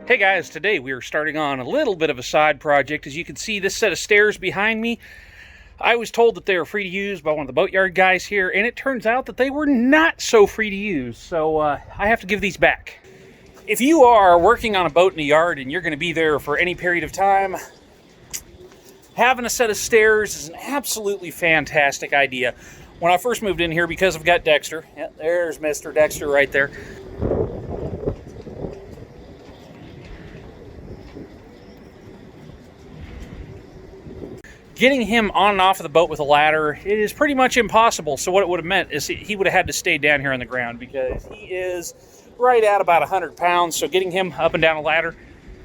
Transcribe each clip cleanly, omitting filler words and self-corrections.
Hey guys, today we are starting on a little bit of a side project. As you can see, this set of stairs behind me, I was told that they were free to use by one of the boatyard guys here, and it turns out that they were not so free to use, so I have to give these back. If you are working on a boat in a yard and you're going to be there for any period of time, having a set of stairs is an absolutely fantastic idea. When I first moved in here, because I've got Dexter, yeah, there's Mr. Dexter right there, getting him on and off of the boat with a ladder, it is pretty much impossible. So what it would have meant is he would have had to stay down here on the ground because he is right at about 100 pounds. So getting him up and down a ladder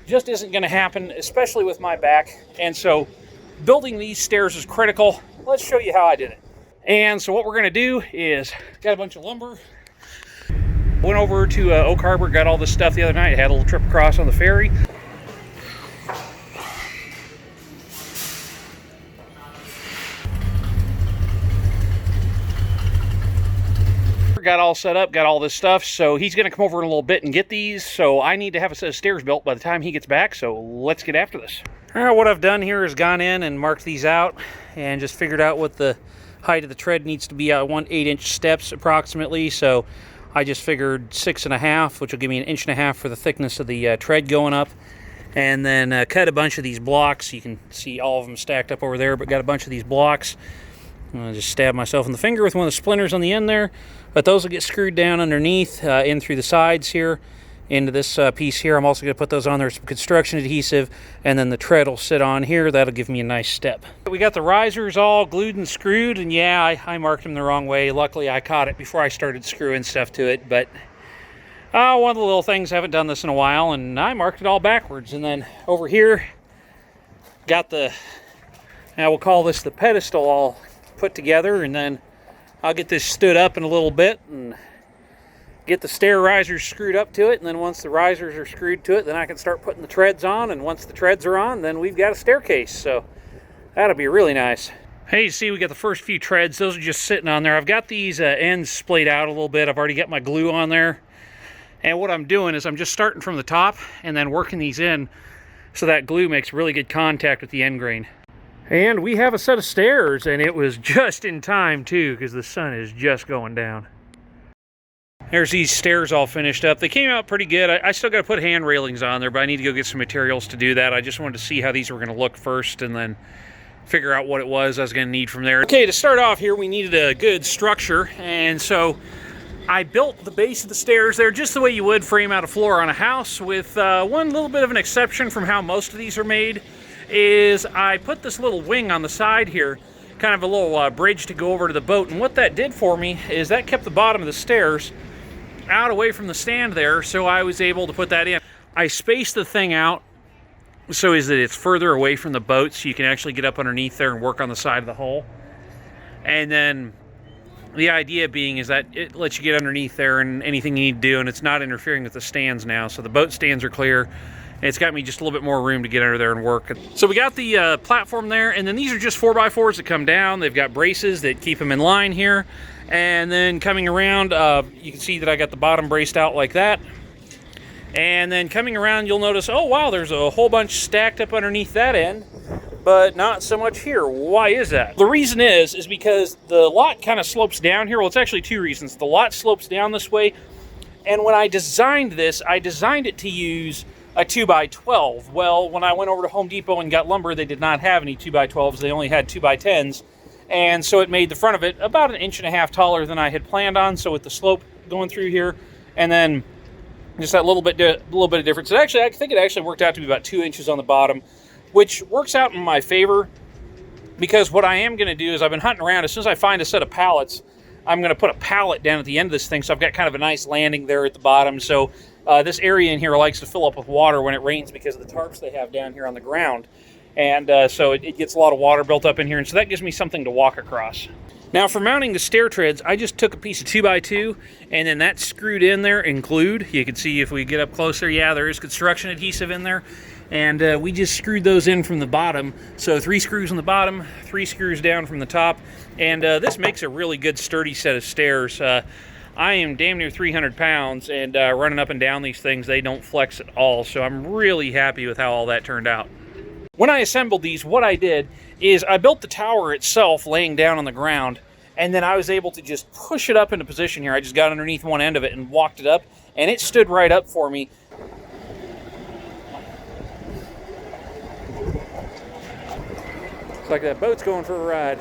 just isn't going to happen, especially with my back. And so building these stairs is critical. Let's show you how I did it. And so what we're going to do is, got a bunch of lumber. Went over to Oak Harbor, got all this stuff the other night. Had a little trip across on the ferry. Got all set up, got all this stuff, so he's going to come over in a little bit and get these, so I need to have a set of stairs built by the time he gets back, so let's get after this. All right, what I've done here is gone in and marked these out and just figured out what the height of the tread needs to be. I want 8-inch steps approximately, so I just figured 6.5, which will give me 1.5 inches for the thickness of the tread going up, and then cut a bunch of these blocks. You can see all of them stacked up over there, but got a bunch of these blocks. I just stabbed myself in the finger with one of the splinters on the end there, but those will get screwed down underneath, in through the sides here, into this piece here. I'm also going to put those on there, some construction adhesive, and then the tread will sit on here. That'll give me a nice step. We got the risers all glued and screwed, and yeah, I marked them the wrong way. Luckily, I caught it before I started screwing stuff to it, but one of the little things, I haven't done this in a while, and I marked it all backwards. And then over here, got the, we'll call this the pedestal all put together, and then I'll get this stood up in a little bit and get the stair risers screwed up to it, and then once the risers are screwed to it, then I can start putting the treads on, and once the treads are on, then we've got a staircase, so that'll be really nice. Hey, you see we got the first few treads. Those are just sitting on there. I've got these ends splayed out a little bit. I've already got my glue on there, and what I'm doing is I'm just starting from the top and then working these in so that glue makes really good contact with the end grain. And we have a set of stairs, and it was just in time too, because the sun is just going down. There's these stairs all finished up. They came out pretty good. I still got to put hand railings on there, but I need to go get some materials to do that. I just wanted to see how these were going to look first, and then figure out what it was I was going to need from there. Okay, to start off here, we needed a good structure, and so I built the base of the stairs there just the way you would frame out a floor on a house, with one little bit of an exception from how most of these are made. Is I put this little wing on the side here, kind of a little bridge to go over to the boat, and what that did for me is that kept the bottom of the stairs out away from the stand there, so I was able to put that in. I spaced the thing out so is that it's further away from the boat, so you can actually get up underneath there and work on the side of the hull. And then the idea being is that it lets you get underneath there and anything you need to do, and it's not interfering with the stands now, so the boat stands are clear. It's got me just a little bit more room to get under there and work. So we got the platform there, and then these are just 4x4s that come down. They've got braces that keep them in line here. And then coming around, you can see that I got the bottom braced out like that. And then coming around, you'll notice, oh wow, there's a whole bunch stacked up underneath that end, but not so much here. Why is that? The reason is because the lot kind of slopes down here. Well, it's actually two reasons. The lot slopes down this way, and when I designed this, I designed it to use a 2x12. Well, when I went over to Home Depot and got lumber, they did not have any 2x12s. They only had 2x10s. And so it made the front of it about 1.5 inches taller than I had planned on. So with the slope going through here, and then just that little bit of difference. I think it actually worked out to be about 2 inches on the bottom, which works out in my favor, because what I am going to do is I've been hunting around. As soon as I find a set of pallets, I'm going to put a pallet down at the end of this thing. So I've got kind of a nice landing there at the bottom. So this area in here likes to fill up with water when it rains because of the tarps they have down here on the ground. And so it gets a lot of water built up in here, and so that gives me something to walk across. Now for mounting the stair treads, I just took a piece of 2x2, and then that's screwed in there and glued. You can see if we get up closer, yeah, there is construction adhesive in there. And we just screwed those in from the bottom. So 3 screws on the bottom, 3 screws down from the top. And this makes a really good sturdy set of stairs. I am damn near 300 pounds, and running up and down these things, they don't flex at all. So I'm really happy with how all that turned out. When I assembled these, what I did is I built the tower itself laying down on the ground, and then I was able to just push it up into position here. I just got underneath one end of it and walked it up, and it stood right up for me. Looks like that boat's going for a ride.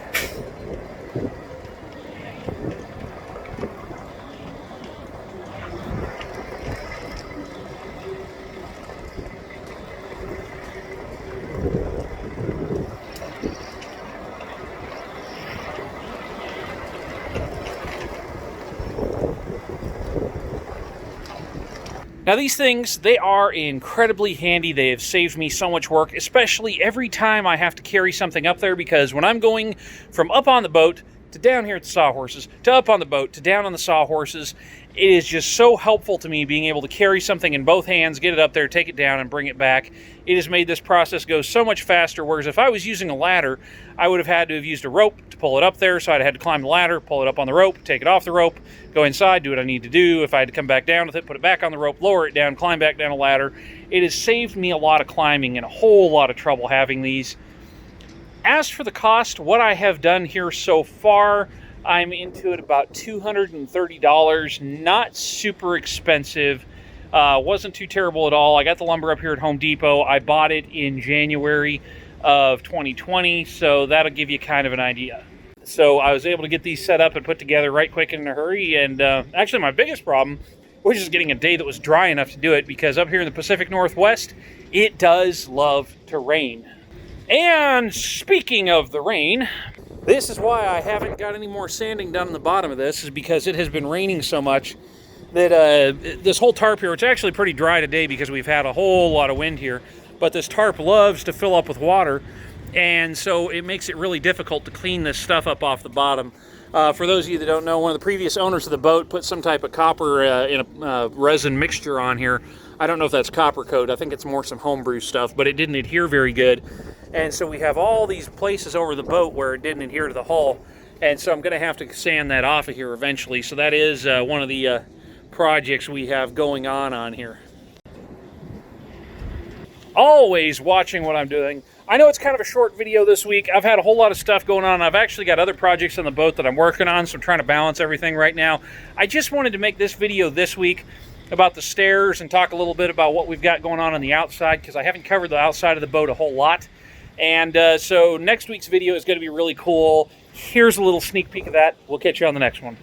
Now these things, they are incredibly handy. They have saved me so much work, especially every time I have to carry something up there, because when I'm going from up on the boat to down here at the sawhorses, to up on the boat, to down on the sawhorses, it is just so helpful to me being able to carry something in both hands, get it up there, take it down, and bring it back. It has made this process go so much faster, whereas if I was using a ladder, I would have had to have used a rope to pull it up there, so I'd have had to climb the ladder, pull it up on the rope, take it off the rope, go inside, do what I need to do. If I had to come back down with it, put it back on the rope, lower it down, climb back down a ladder. It has saved me a lot of climbing and a whole lot of trouble having these. As for the cost, what I have done here so far, I'm into it about $230, not super expensive, wasn't too terrible at all. I got the lumber up here at Home Depot. I bought it in January of 2020, so that'll give you kind of an idea. So I was able to get these set up and put together right quick and in a hurry, and actually my biggest problem was just getting a day that was dry enough to do it, because up here in the Pacific Northwest, it does love to rain. And speaking of the rain, this is why I haven't got any more sanding done on the bottom of this, is because it has been raining so much that this whole tarp here, it's actually pretty dry today because we've had a whole lot of wind here, but this tarp loves to fill up with water, and so it makes it really difficult to clean this stuff up off the bottom. For those of you that don't know, one of the previous owners of the boat put some type of copper in a resin mixture on here. I don't know if that's copper coat. I think it's more some homebrew stuff, but it didn't adhere very good. And so we have all these places over the boat where it didn't adhere to the hull. And so I'm going to have to sand that off of here eventually. So that is one of the projects we have going on here. Always watching what I'm doing. I know it's kind of a short video this week. I've had a whole lot of stuff going on. I've actually got other projects on the boat that I'm working on, so I'm trying to balance everything right now. I just wanted to make this video this week about the stairs and talk a little bit about what we've got going on the outside, because I haven't covered the outside of the boat a whole lot. And so next week's video is going to be really cool. Here's a little sneak peek of that. We'll catch you on the next one.